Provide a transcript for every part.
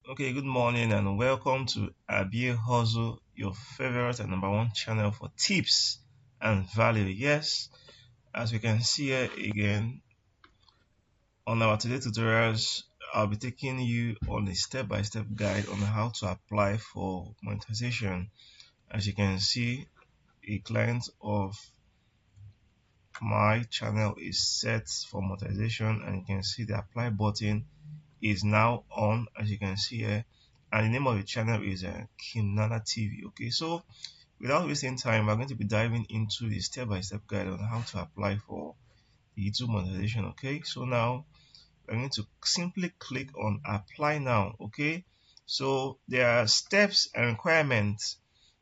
Okay, good morning and welcome to Abi Hustle, your favorite and number one channel for tips and value. Yes, as we can see here again on our today tutorials, I'll be taking you on a step-by-step guide on how to apply for monetization. As you can see, a client of my channel is set for monetization, and you can see the apply button is now on, as you can see here, and the name of the channel is Kimnana TV. Okay, so without wasting time, we're going to be diving into the step-by-step guide on how to apply for the YouTube monetization. Okay, so now we're going to simply click on apply now. Okay, so there are steps and requirements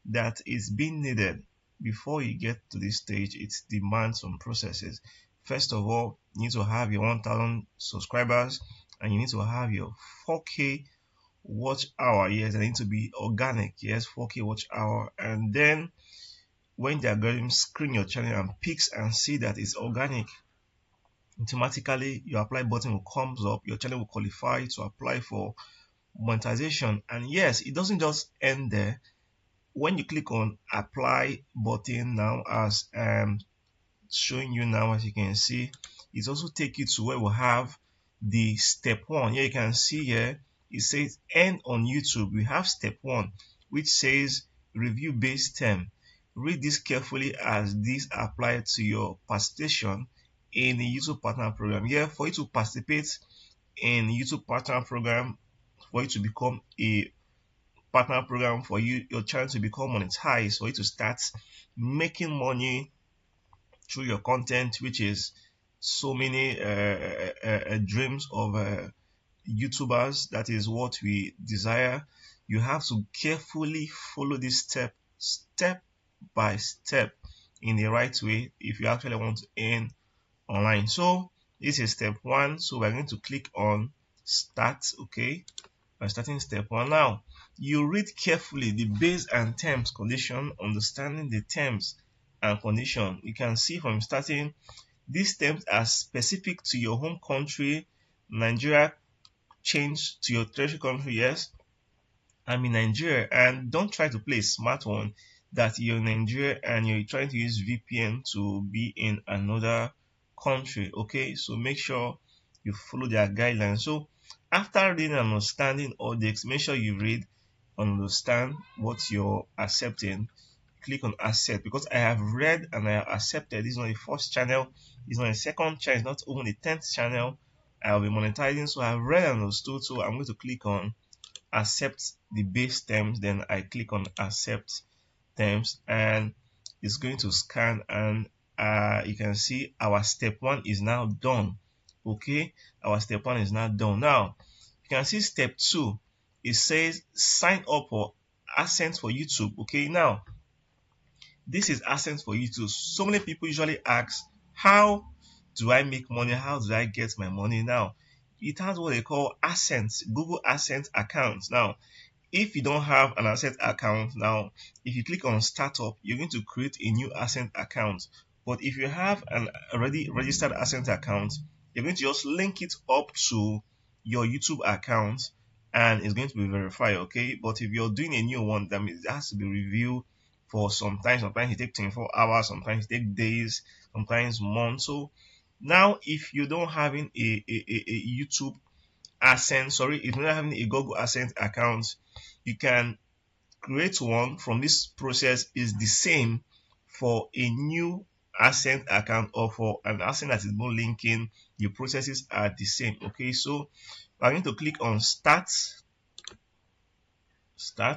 that is being needed before you get to this stage. It demands some processes. First of all, you need to have your 1000 subscribers and you need to have your 4K watch hour. Yes, they need to be organic. Yes, 4K watch hour. And then when the algorithm screen your channel and picks and see that it's organic, automatically your apply button will comes up. Your channel will qualify to apply for monetization. And yes, it doesn't just end there. When you click on apply button now, as showing you now, as you can see, it also take you to where we have the step one. Here you can see here it says end on YouTube. We have step one, which says review base term. Read this carefully as this applies to your participation in the YouTube partner program. Here, for you to participate in YouTube partner program, for you to become a partner program, for your channel to become monetized, for you to start making money through your content, which is so many dreams of YouTubers. That is what we desire. You have to carefully follow this step by step in the right way if you actually want to earn online. So this is step one. So we're going to click on start. Okay, by starting step one. Now you read carefully the base and terms condition, understanding the terms and condition. You can see from starting, these terms are specific to your home country. Nigeria, change to your territory country. Yes, I'm in Nigeria, and don't try to play a smart one that you're in Nigeria and you're trying to use VPN to be in another country. Okay, so make sure you follow their guidelines. So after reading and understanding all this, make sure you read, understand what you're accepting. Click on accept, because I have read and I have accepted. This is not the first channel, this is not the second channel, it's not even the 10th channel I'll be monetizing. So I've read and understood, so I'm going to click on accept the base terms. Then I click on accept terms and it's going to scan, and you can see our step one is now done. Okay, our step one is now done. Now you can see step two, it says sign up for AdSense for YouTube. Okay, now this is AdSense for YouTube. So many people usually ask, how do I make money? How do I get my money? Now it has what they call AdSense, Google AdSense account. Now if you don't have an AdSense account, now if you click on startup, you're going to create a new AdSense account. But if you have an already registered AdSense account, you're going to just link it up to your YouTube account and it's going to be verified. Okay, but if you're doing a new one, that means it has to be reviewed for some time. Sometimes it takes 24 hours, sometimes it takes days, sometimes months. So now if you don't having a YouTube AdSense, sorry, if you're not having a Google AdSense account, you can create one. From this process is the same for a new AdSense account or for an AdSense that is not linking. The processes are the same. Okay, so we're going to click on start.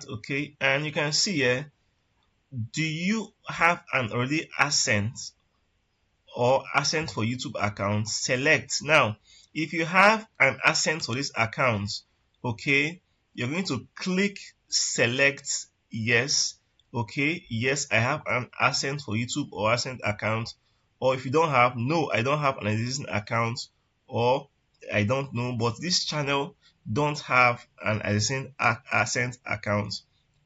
Okay, and you can see here, do you have an already AdSense or AdSense for YouTube account? Select. Now if you have an AdSense for this account, okay, you're going to click select yes. Okay, yes, I have an AdSense for YouTube or AdSense account. Or if you don't have, no, I don't have an existing account, or I don't know, but this channel don't have an existing AdSense account.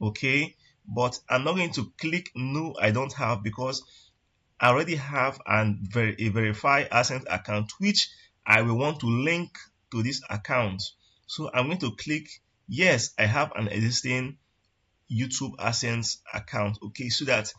Okay, but I'm not going to click no, I don't have, because I already have a verified AdSense account which I will want to link to this account. So I'm going to click Yes, I have an existing YouTube AdSense account. Okay, so that